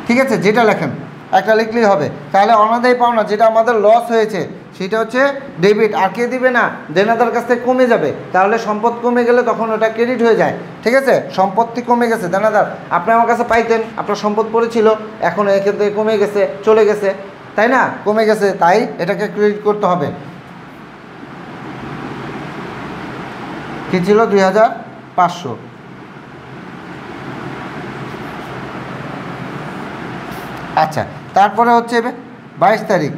A: ঠিক আছে, যেটা লেখেন একটা লিখলেই হবে। তাহলে অনাদায়ী পাওনা যেটা আমাদের লস হয়েছে সেটা হচ্ছে ডেবিট। আর কে দিবে না? দেনাদার কাছ থেকে কমে যাবে। তাহলে সম্পদ কমে গেলে তখন ওটা ক্রেডিট হয়ে যায়। ঠিক আছে, সম্পত্তি কমে গেছে, দেনাদার আপনি আমার কাছে পাইতেন, আপনার সম্পদ পড়েছিল, এখন এখান থেকে কমে গেছে, চলে গেছে, তাই না? কমে গেছে, তাই এটাকে ক্রেডিট করতে হবে। কি ছিল? 2500। আচ্ছা, তারপরে হচ্ছে 22 তারিখ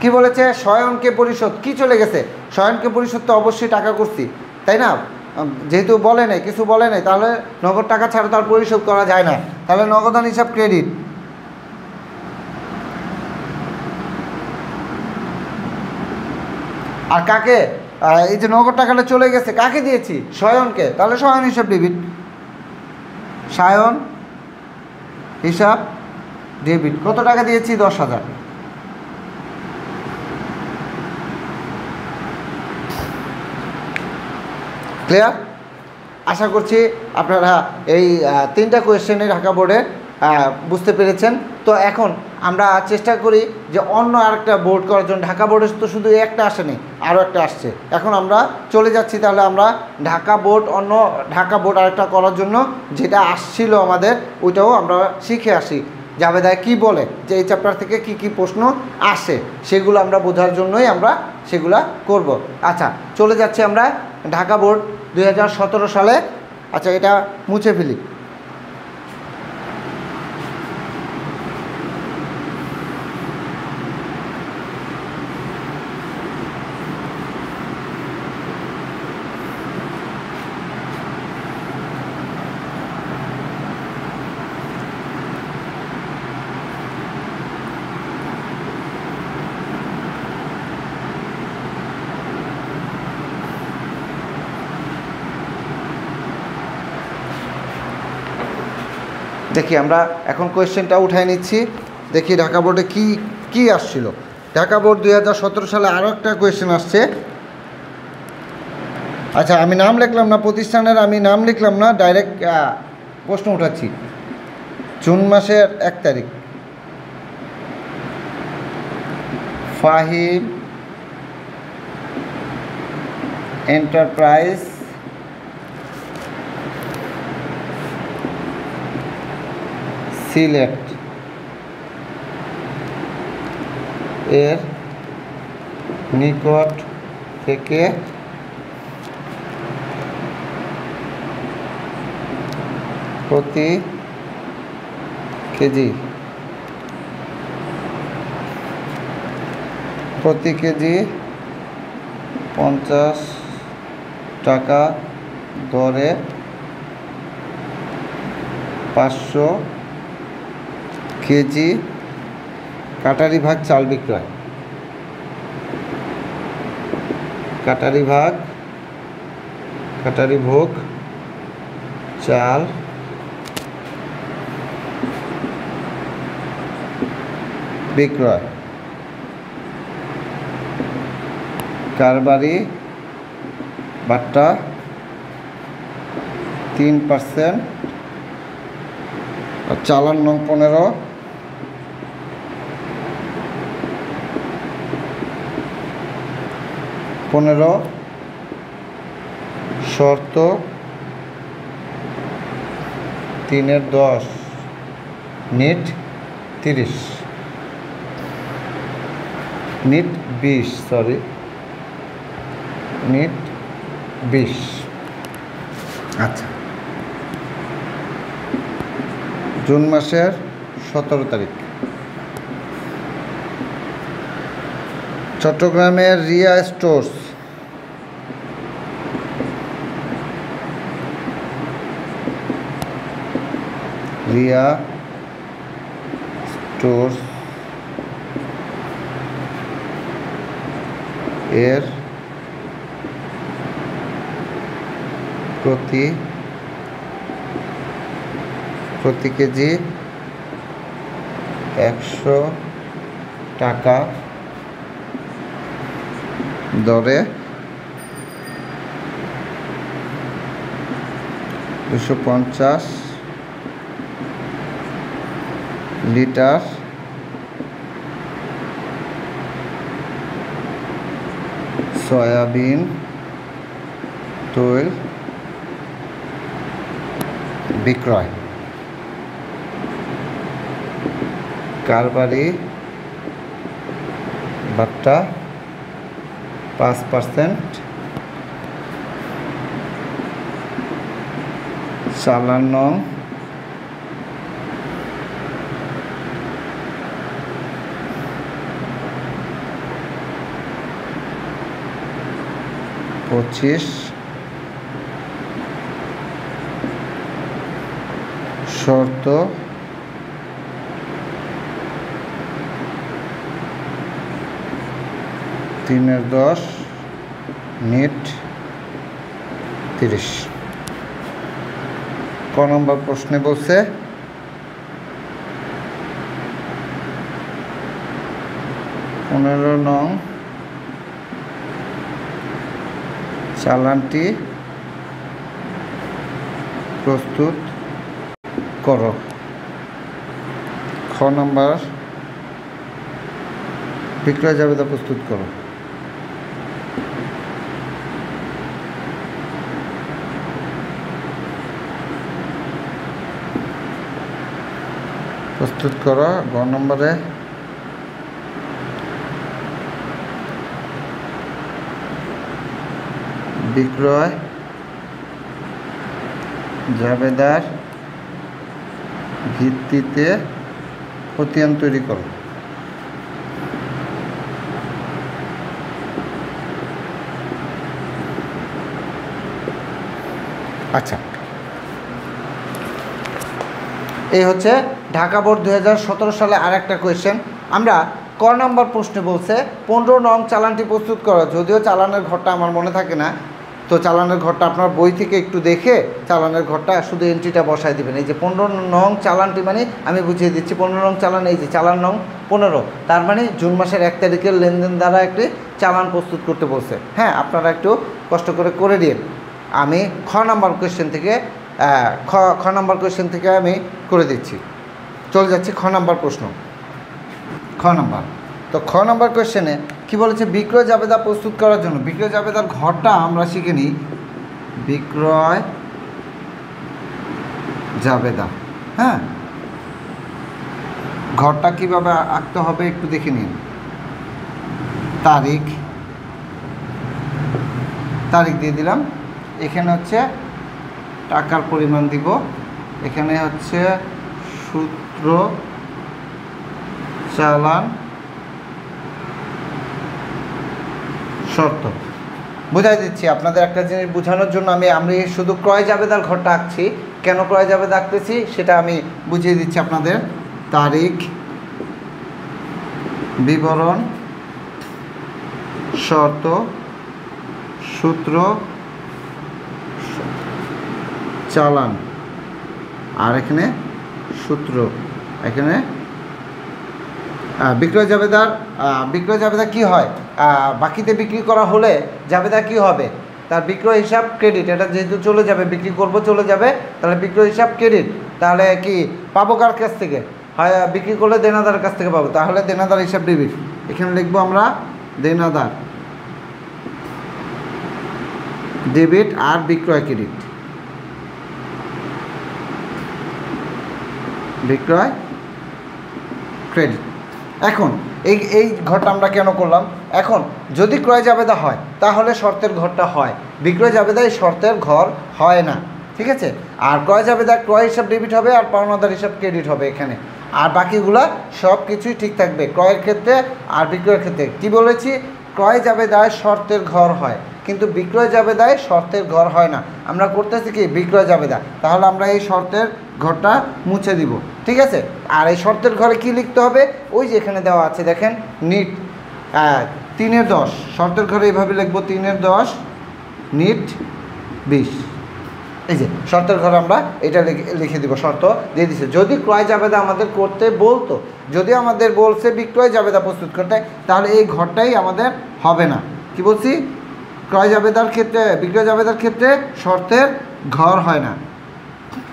A: কি বলেছে? শয়নকে পরিশোধ। কি চলে গেছে? শয়নকে পরিশোধ তো অবশ্যই টাকা করছি, তাই না? যেহেতু বলে নাই, কিছু বলে নাই, তাহলে নগদ টাকা ছাড়া তার পরিশোধ করা যায় না, তাহলে নগদান হিসাব ক্রেডিট। আর কাকে? এই যে নগদ টাকাটা চলে গেছে, কাকে দিয়েছি? শয়নকে, তাহলে শয়ন হিসাব ডেবিট। শয়ন হিসাব ডেবিট। কত টাকা দিয়েছি? 10,000। ক্লিয়ার? আশা করছি আপনারা এই 3টা কোয়েশ্চেনে ঢাকা বোর্ডে বুঝতে পেরেছেন। তো এখন আমরা চেষ্টা করি যে অন্য আরেকটা বোর্ড করার জন্য। ঢাকা বোর্ডে তো শুধু একটা আসেনি, আরও একটা আসছে। এখন আমরা চলে যাচ্ছি, তাহলে আমরা ঢাকা বোর্ড আরেকটা করার জন্য যেটা আসছিল আমাদের, ওইটাও আমরা শিখে আসি। জাবেদায় কি বলে যে এই চ্যাপ্টার থেকে কি কি প্রশ্ন আসে, সেগুলো আমরা বোঝার জন্যই আমরা সেগুলা করব। আচ্ছা, চলে যাচ্ছি আমরা ঢাকা বোর্ড 2017 সালে। আচ্ছা, এটা মুছে ফেলি। দেখি আমরা এখন কোয়েশ্চেনটা উঠাই নিচ্ছি, দেখি ঢাকা বোর্ডে কি কি আসছিল। ঢাকা বোর্ড 2017 সালে আরও একটা কোয়েশ্চেন আসছে। আচ্ছা, আমি নাম লিখলাম না, প্রতিষ্ঠানের আমি নাম লিখলাম না, ডাইরেক্ট প্রশ্ন উঠাচ্ছি। জুন মাসের 1 তারিখ ফাহিম এন্টারপ্রাইজ সিলেট এর নিকট থেকে প্রতি কেজি 50 টাকা দরে 500 কেজি কাটারি ভাগ চাল বিক্রয়। কাটারি ভোগ চাল বিক্রয়। কারবারি বাট্টা 3%। চালান নং 15 শর্ত 3/10 নিট 30 নিট 20 সরি নিট 20। আচ্ছা, জুন মাসের 17 তারিখ চট্টগ্রামের রিয়া স্টোর্স এর প্রতি কেজি 100 টাকা দরে 250 লিটার সয়াবিন তৈল বিক্রয়। কারবারি বাট্টা 5%, চালান নং 25, শর্ত 3/10 নিট 30। ক নম্বর প্রশ্নে বলছে 15 নং চালানটি প্রস্তুত করো। খ নম্বর বিক্রয় জাবেদা প্রস্তুত করো। প্রস্তুত করো। গ নম্বরে বিক্রয় জাবেদার ভিত্তিতে খতিয়ান তৈরি করো। আচ্ছা, এই হচ্ছে ঢাকা বোর্ড 2017 সালে আর একটা কোয়েশ্চেন। আমরা ক নম্বর প্রশ্নে বলছে 15 নং চালানটি প্রস্তুত করো। যদিও চালানের ঘরটা আমার মনে থাকে না, তো চালানের ঘরটা আপনার বই থেকে একটু দেখে চালানের ঘরটা শুধু এন্ট্রিটা বসায় দেবেন। এই যে 15 নং চালানটি মানে আমি বুঝিয়ে দিচ্ছি, 15 নং চালান এই যে চালান নং 15, তার মানে জুন মাসের 1 তারিখের লেনদেন দ্বারা একটি চালান প্রস্তুত করতে বলছে। হ্যাঁ, আপনারা একটু কষ্ট করে দিন। আমি খ নম্বর কোয়েশ্চেন থেকে আমি করে দিচ্ছি। চলে যাচ্ছি খ নম্বর প্রশ্ন। খ নম্বর কোয়েশ্চেনে কি বলেছে? বিক্রয় জাবেদা প্রস্তুত করার জন্য বিক্রয় জাবেদার ঘরটা আমরা শিখে নিই। বিক্রয় জাবেদা, হ্যাঁ, ঘরটা কিভাবে আঁকতে হবে একটু দেখে নিন। তারিখ দিয়ে দিলাম। এখানে হচ্ছে টাকার পরিমাণ দিব। এখানে হচ্ছে সূত্র, চালান, শর্ত। বুঝাই দিচ্ছি আপনাদের একটা জিনিস বোঝানোর জন্য আমি শুধু ক্রয় জাবেদার ঘরটা আঁকছি। কেন ক্রয় জাবেদা আঁকতেছি সেটা আমি বুঝিয়ে দিচ্ছি আপনাদের। তারিখ, বিবরণ, শর্ত, সূত্র, চালান, আর এখানে সূত্র। এখানে বিক্রয় জাবেদা কি হয়? বাকিতে বিক্রি করা হলে জাবেদা কি হবে? তার বিক্রয় হিসাব ক্রেডিট। এটা যেহেতু চলে যাবে, বিক্রি করব চলে যাবে, তাহলে বিক্রয় হিসাব ক্রেডিট। তাহলে কি পাবো কার কাছ থেকে? হয় বিক্রি করলে দেনাদারের কাছ থেকে পাবো, তাহলে দেনাদার হিসাব ডেবিট। এখানে লিখবো আমরা দেনাদার ডেবিট আর বিক্রয় ক্রেডিট। বিক্রয় ক্রেডিট। এখন এই ঘরটা আমরা কেন করলাম? এখন যদি ক্রয় জাবেদা হয় তাহলে শর্তের ঘরটা হয়, বিক্রয় জাবেদায় শর্তের ঘর হয় না, ঠিক আছে? আর ক্রয় জাবেদা ক্রয় হিসাব ডেবিট হবে আর পাওনাদার হিসাব ক্রেডিট হবে এখানে, আর বাকিগুলা সব কিছুই ঠিক থাকবে ক্রয়ের ক্ষেত্রে আর বিক্রয়ের ক্ষেত্রে। কি বলেছি? ক্রয় জাবেদায় শর্তের ঘর হয় কিন্তু বিক্রয় জাবেদায় শর্তের ঘর হয় না। আমরা করতেছি কি বিক্রয় জাবেদা, তাহলে আমরা এই শর্তের ঘরটা মুছে দিব, ঠিক আছে? আর এই শর্তের ঘরে কি লিখতে হবে? ওই যে এখানে দেওয়া আছে দেখেন, নিট 3/10 শর্তের ঘরে এইভাবে লিখবো 3/10 নিট 20। এই যে শর্তের ঘরে আমরা এটা লিখে দিব, শর্ত দিয়ে দিছে। যদি ক্রয় জাবেদা আমাদের করতে বলতো, যদি আমাদের বলছে বিক্রয় জাবেদা প্রস্তুত করতে, তাহলে এই ঘরটাই আমাদের হবে না। কি বলছি? ক্রয় জাবেদার ক্ষেত্রে বিক্রয় জাবেদার ক্ষেত্রে শর্তের ঘর হয় না,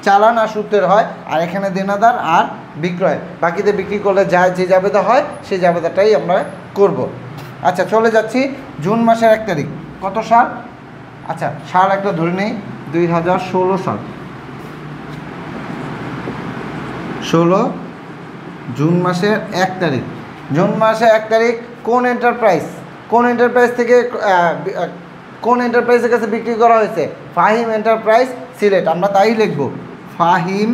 A: চালান আর সূত্রের হয়। আর এখানে দেনাদার আর বিক্রয়, বাকিতে বিক্রি করলে যা যে জাবেদা হয় সেই জাবেদাটাই আমরা করব। আচ্ছা, চলে যাচ্ছি জুন মাসের 1 তারিখ। কত সাল? আচ্ছা, সাল একটা ধরে নেই, 2016 সাল। 16 জুন মাসের 1 তারিখ। জুন মাসের 1 তারিখ কোন এন্টারপ্রাইজ থেকে কোন এন্টারপ্রাইজের কাছে বিক্রি করা হয়েছে? ফাহিম এন্টারপ্রাইজ সিলেট। আমরা তাই লিখব, ফাহিম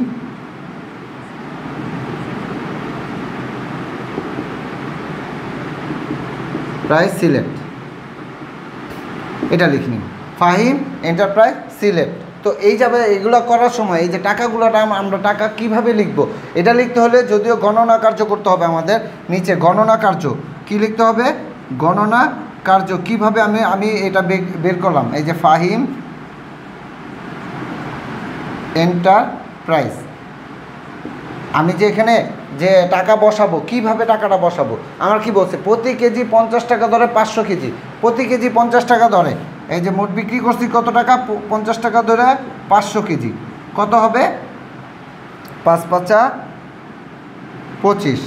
A: প্রাইজ সিলেট, এটা লিখনি, ফাহিম এন্টারপ্রাইজ সিলেট। তো এই যাবে এগুলো করার সময় এই যে টাকাগুলোটা আমরা টাকা কিভাবে লিখব? এটা লিখতে হলে যদিও গণনা কার্য করতে হবে আমাদের, নিচে গণনা কার্য কি লিখতে হবে? গণনা কার্য কিভাবে আমি এটা বের করলাম, এই যে ফাহিম এন্টারপ্রাইজ। আমি যে এখানে যে টাকা বসাবো, কিভাবে টাকাটা বসাবো? আমার কি বলছে? প্রতি কেজি 50 টাকা দরে 500 কেজি, প্রতি কেজি 50 টাকা দরে। এই যে মোট বিক্রি করছি কত টাকা? 50 টাকা দরে 500 কেজি। কত হবে? 5 5 25,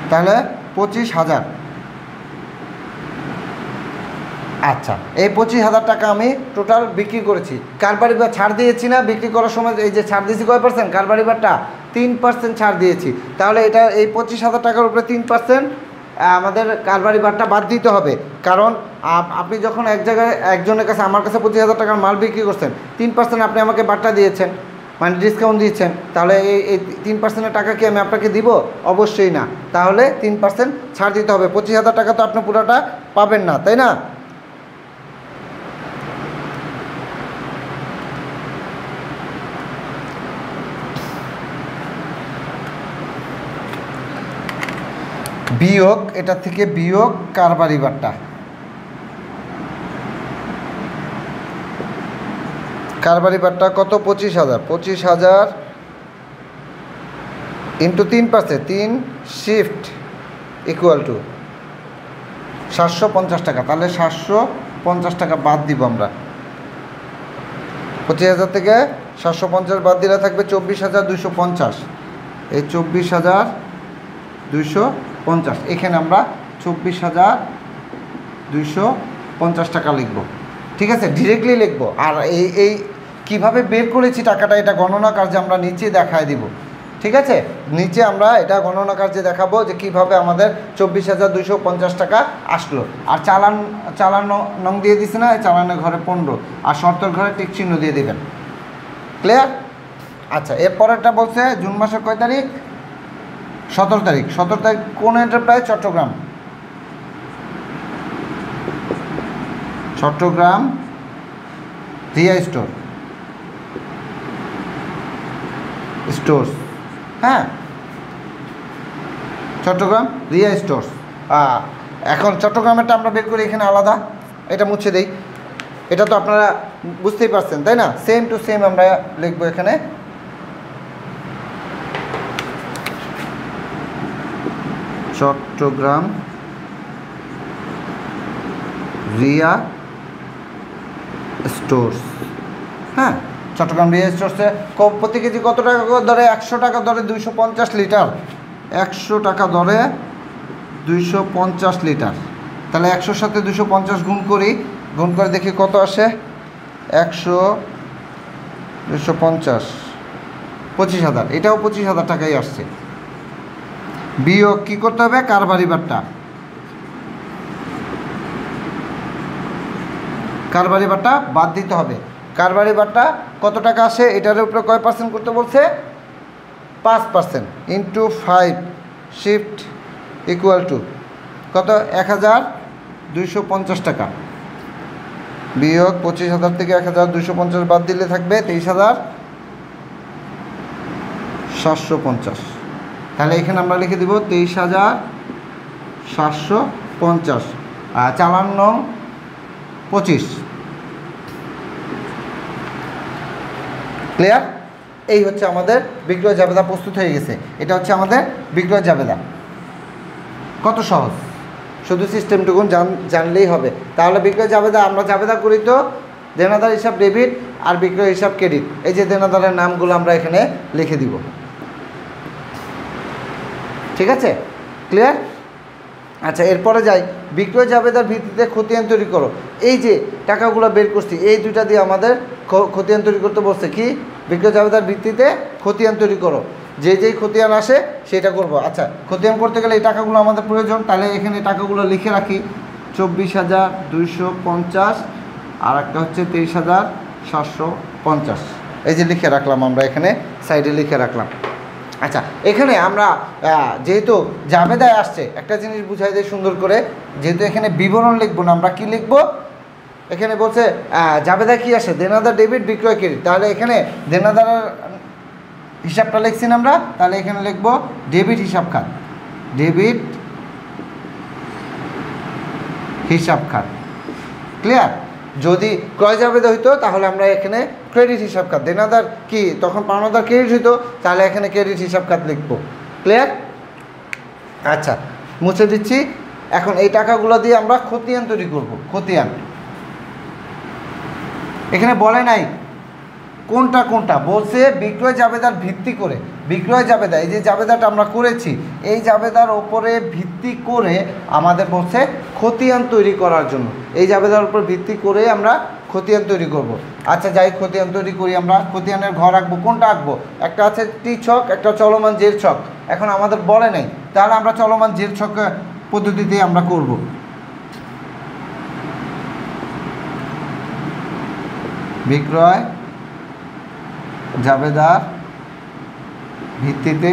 A: তাহলে 25,000। আচ্ছা, এই 25,000 টাকা আমি টোটাল বিক্রি করেছি। কারবারি বা ছাড় দিয়েছি না বিক্রি করার সময়? এই যে ছাড় দিয়েছি কয় পার্সেন্ট? কারবারি বারটা 3% ছাড় দিয়েছি। তাহলে এটা এই 25,000 টাকার উপরে 3% আমাদের কারবারি বারটা বাদ দিতে হবে। কারণ আপনি যখন এক জায়গায় একজনের কাছে, আমার কাছে 25,000 টাকার মাল বিক্রি করছেন, 3% আপনি আমাকে বারটা দিয়েছেন, মানে ডিসকাউন্ট দিয়েছেন, তাহলে এই 3%-এর টাকা কি আমি আপনাকে দিব? অবশ্যই না। তাহলে 3% ছাড় দিতে হবে। 25,000 টাকা তো আপনি পুরোটা পাবেন না, তাই না? বিয়োগ, এটা থেকে বিয়োগ কারবারি বারটা। কারবারি বারটা কত? 25,000। 25,000 ইন্টু 3%, 3 শিফট ইকুয়াল টু 750 টাকা। তাহলে 750 টাকা বাদ দিব আমরা। 25,000 থেকে 750 বাদ দিলে থাকবে 24,250। এই 24,250, এখানে আমরা 24,250 টাকা লিখব, ঠিক আছে? ডিরেক্টলি লিখব। আর এই কীভাবে বের করেছি টাকাটা, এটা গণনা কার্যে আমরা নিচে দেখায় দিব, ঠিক আছে? নিচে আমরা এটা গণনা কার্যে দেখাবো যে কীভাবে আমাদের 24,250 টাকা আসলো। আর চালান নং দিয়ে দিছে না? চালানের ঘরে 15 আর শর্তের ঘরে টিক চিহ্ন দিয়ে দেবেন। ক্লিয়ার? আচ্ছা, এরপরেরটা বলছে জুন মাসের কয় তারিখ? 17 তারিখ। 17 তারিখ কোন এন্টারপ্রাইজ? চট্টগ্রাম রিয়া স্টোর্স। হ্যাঁ, চট্টগ্রাম রিয়া স্টোর্স। এখন চট্টগ্রামেরটা আমরা বের করি এখানে আলাদা, এটা মুছে দেই। এটা তো আপনারা বুঝতেই পারছেন, তাই না? সেম টু সেম আমরা লিখবো এখানে। চট্টগ্রাম রিয়া স্টোর্স। হ্যাঁ, চট্টগ্রাম রিয়া স্টোর্সে প্রতি কেজি কত টাকা দরে? 100 টাকা দরে 250 লিটার। 100 টাকা দরে 250 লিটার। তাহলে 100-র সাথে 250 গুণ করি, গুণ করে দেখি কত আসে। 100, 250 25,000, এটাও 25,000 টাকাই আসছে। বিয়োগ কী করতে হবে? কারবারি বাট্টা, কারবারি বাট্টা বাদ দিতে হবে। কারবারি বাট্টা কত টাকা আসে? এটার উপরে কয় পার্সেন্ট করতে বলছে? 5% ইন্টু 5 শিফট ইকুয়াল টু কত? 1,250 টাকা। বিয়োগ 25,000 থেকে 1,250 বাদ দিলে থাকবে 23,750। তাহলে এখানে আমরা লিখে দিব 23,750। চালান নং 25। ক্লিয়ার? এই হচ্ছে আমাদের বিক্রয় জাবেদা প্রস্তুত হয়ে গেছে। এটা হচ্ছে আমাদের বিক্রয় জাবেদা। কত সহজ, শুধু সিস্টেমটুকুন জানলেই হবে। তাহলে বিক্রয় জাবেদা আমরা জাবেদা করি তো দেনাদার হিসাব ডেবিট আর বিক্রয় হিসাব ক্রেডিট। এই যে দেনাদারের নামগুলো আমরা এখানে লিখে দিব। ঠিক আছে? ক্লিয়ার? আচ্ছা, এরপরে যাই। বিক্রয় জাবেদার ভিত্তিতে খতিয়ান তৈরি করো। এই যে টাকাগুলো বের করছি, এই দুইটা দিয়ে আমাদের খতিয়ান তৈরি করতে বলছে। কি? বিক্রয় জাবেদার ভিত্তিতে খতিয়ান তৈরি করো। যেই খতিয়ান আসে সেটা করব। আচ্ছা, খতিয়ান করতে গেলে এই টাকাগুলো আমাদের প্রয়োজন। তাহলে এখানে টাকাগুলো লিখে রাখি। 24,250 আর একটা হচ্ছে 23,750। এই যে লিখে রাখলাম, আমরা এখানে সাইডে লিখে রাখলাম। আচ্ছা, এখানে আমরা যেহেতু জাবেদায় আসছে, একটা জিনিস বুঝাই দেয় সুন্দর করে। যেহেতু এখানে বিবরণ লিখবো না, আমরা কি লিখবো? এখানে বলছে জাবেদা কি আসে? দেনাদার ডেবিট, বিক্রয় ক্রেডিট। তাহলে এখানে দেনাদারের হিসাবটা লিখছি না আমরা, তাহলে এখানে লিখবো ডেবিট হিসাব খাত, ডেবিট হিসাব খাত। ক্লিয়ার? যদি ক্রয় জাবেদা হইতো তাহলে আমরা এখানে ক্রেডিট হিসাব খাত, দেনাদার কি তখন পাওনাদার ক্রেডিট হইতো, তাহলে এখানে ক্রেডিট হিসাব খাত লিখবো। ক্লিয়ার? আচ্ছা, মুছে দিচ্ছি। এখন এই টাকাগুলো দিয়ে আমরা খতিয়ান তৈরি করব। খতিয়ান এখানে বলে নাই কোনটা কোনটা, বলছে বিক্রয় জাবেদার ভিত্তি করে। বিক্রয় জাবেদা, এই যে জাবেদাটা আমরা করেছি, এই জাবেদার ওপরে ভিত্তি করে আমাদের বলছে খতিয়ান তৈরি করার জন্য। এই জাবেদার উপর ভিত্তি করে আমরা খতিয়ান তৈরি করব। আচ্ছা, যাই খতিয়ান তৈরি করি। আমরা খতিয়ানের ঘর আঁকবো। কোনটা আঁকবো? একটা আছে টি ছক, একটা চলমান জের ছক। এখন আমাদের বলে নাই, তাহলে আমরা চলমান জের ছক পদ্ধতিতে আমরা করব। বিক্রয় জাবেদার ভিত্তিতে,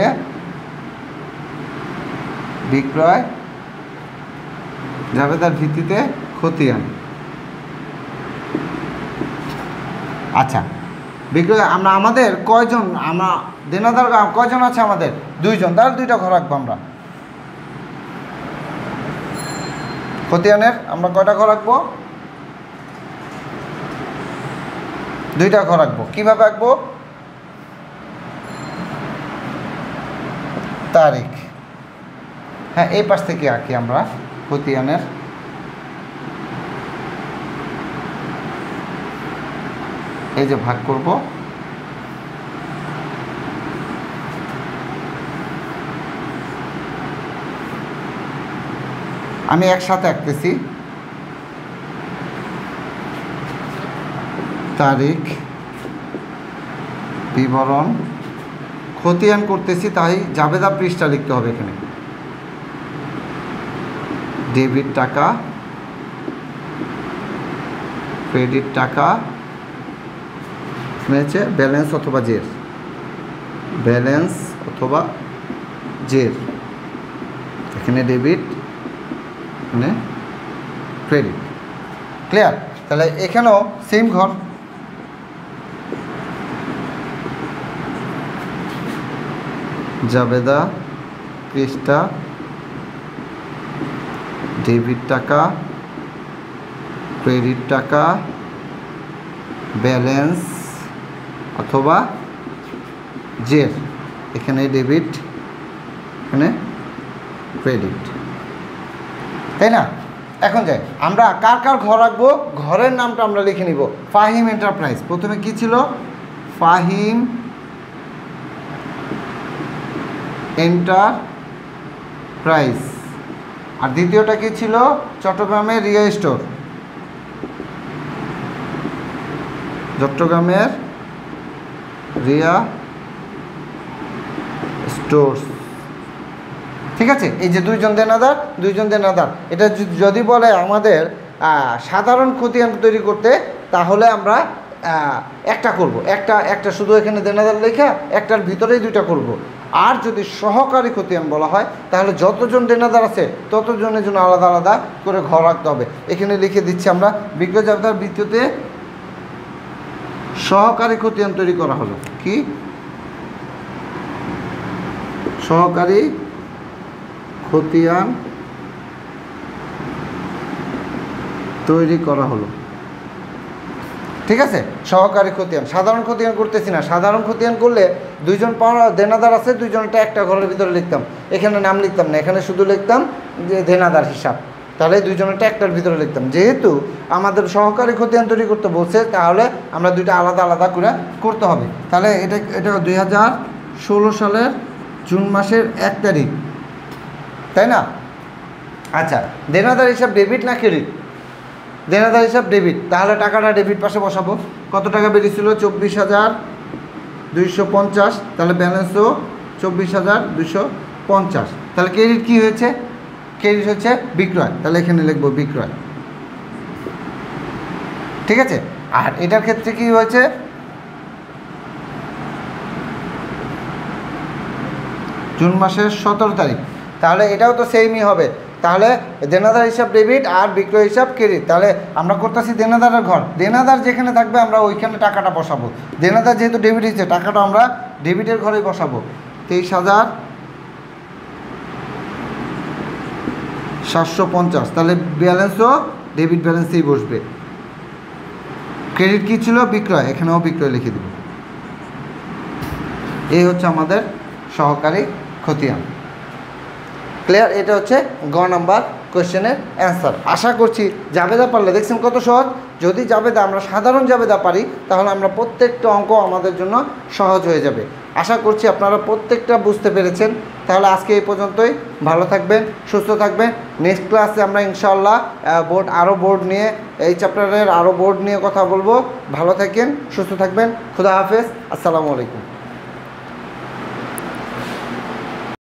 A: বিক্রয় জাবেদার ভিত্তিতে খতিয়ান। আচ্ছা, বিক্রয় আমরা আমাদের কয়জন, আমরা দেনাদার কয়জন আছে? আমাদের 2জন। তাহলে 2টা ঘর রাখবো আমরা। খতিয়ানের আমরা কয়টা ঘর রাখবো? 2টা ঘর রাখবো। কীভাবে রাখবো? তারিখ, হ্যাঁ, এই পাশ থেকে আঁকি আমরা খতিয়ানের। এই যে ভাগ করব, আমি একসাথে আঁকতেছি। তারিখ, বিবরণ, খতিয়ান করতেছি, তাই জাবেদা পৃষ্ঠা লিখতে হবে এখানে। ডেবিট টাকা, ক্রেডিট টাকা, হচ্ছে ব্যালেন্স অথবা জের, ব্যালেন্স অথবা জের। এখানে ডেবিট, এখানে ক্রেডিট। ক্লিয়ার? তাহলে এখানেও সেম ঘর। জাবেদা পৃষ্ঠা, ডেবিট টাকা, ক্রেডিট টাকা, ব্যালেন্স অথবা জের। এখানে ডেবিট, এখানে ক্রেডিট, তাই না? এখন যাই, আমরা কার কার ঘর রাখবো? ঘরের নামটা আমরা লিখে নিব। ফাহিম এন্টারপ্রাইজ। প্রথমে কি ছিল? ফাহিম এন্টারপ্রাইজ। আর দ্বিতীয়টা কি ছিল? চট্টগ্রামের রিয়া স্টোর, চট্টগ্রামের রিয়া স্টোরস। ঠিক আছে, এই যে দুইজন দেনাদার, এটা যদি বলে আমাদের সাধারণ খতিয়ান তৈরি করতে, তাহলে আমরা একটা করব, একটা শুধু এখানে দেনাদার লেখা একটার ভিতরেই দুইটা করব। আর যদি সহকারী খতিয়ান বলা হয়, তাহলে যতজন দেনাদার আছে ততজনের জন্য আলাদা আলাদা করে ঘর রাখতে হবে। এখানে লিখে দিচ্ছি আমরা, বিক্রয় জাবেদার ভিত্তিতে সহকারী খতিয়ান তৈরি করা হলো। কি সহকারী খতিয়ান তৈরি করা হলো। ঠিক আছে, সহকারী খতিয়ান, সাধারণ খতিয়ান করতেছি না। সাধারণ খতিয়ান করলে দুইজন দেনাদার আছে, দুইজনটা একটা ঘরের ভিতরে লিখতাম, এখানে নাম লিখতাম না, এখানে শুধু লিখতাম যে দেনাদার হিসাব, তাহলে দুইজনটা একটার ভিতরে লিখতাম। যেহেতু আমাদের সহকারী খতিয়ান তৈরি করতে বলছে, তাহলে আমরা দুইটা আলাদা আলাদা করে করতে হবে। তাহলে এটা 2016 সালের জুন মাসের 1 তারিখ, তাই না? আচ্ছা, দেনাদার হিসাব ডেবিট না ক্রেডিট? দেনাদার হিসাব ডেবিট, তাহলে টাকাটা ডেবিট পাশে বসাবো। কত টাকা বেরিয়েছিল? 24,250। তাহলে ব্যালেন্সও 24,250। তাহলে ক্রেডিট কী হয়েছে? ক্রেডিট হচ্ছে বিক্রয়, তাহলে এখানে লিখবো বিক্রয়। ঠিক আছে, আর এটার ক্ষেত্রে কি হয়েছে? জুন মাসের 17 তারিখ, তাহলে এটাও তো সেমই হবে। তাহলে দেনাদার হিসাব ডেবিট আর বিক্রয় হিসাব ক্রেডিট। তাহলে আমরা করতেছি দেনাদারের ঘর, দেনাদার যেখানে থাকবে আমরা ওইখানে টাকাটা বসাবো। দেনাদার যেহেতু ডেবিট হয়েছে, টাকাটা আমরা ডেবিটের ঘরেই বসাবো। 23,750। তাহলে ব্যালেন্সও ডেবিট ব্যালেন্সেই বসবে। ক্রেডিট কী ছিল? বিক্রয়, এখানেও বিক্রয় লিখে দেব। এই হচ্ছে আমাদের সহকারী খতিয়ান। ক্লিয়ার? এটা হচ্ছে গ নাম্বার কোয়েশ্চেনের অ্যান্সার। আশা করছি জাবেদা পারলে, দেখছেন কত সহজ। যদি জাবেদা আমরা সাধারণ জাবেদা পারি, তাহলে আমরা প্রত্যেকটা অঙ্ক আমাদের জন্য সহজ হয়ে যাবে। আশা করছি আপনারা প্রত্যেকটা বুঝতে পেরেছেন। তাহলে আজকে এই পর্যন্তই। ভালো থাকবেন, সুস্থ থাকবেন। নেক্সট ক্লাসে আমরা ইনশাআল্লাহ বোর্ড নিয়ে, এই চ্যাপ্টারের আরও বোর্ড নিয়ে কথা বলবো। ভালো থাকেন, সুস্থ থাকবেন। খুদা হাফেজ, আসসালামু আলাইকুম।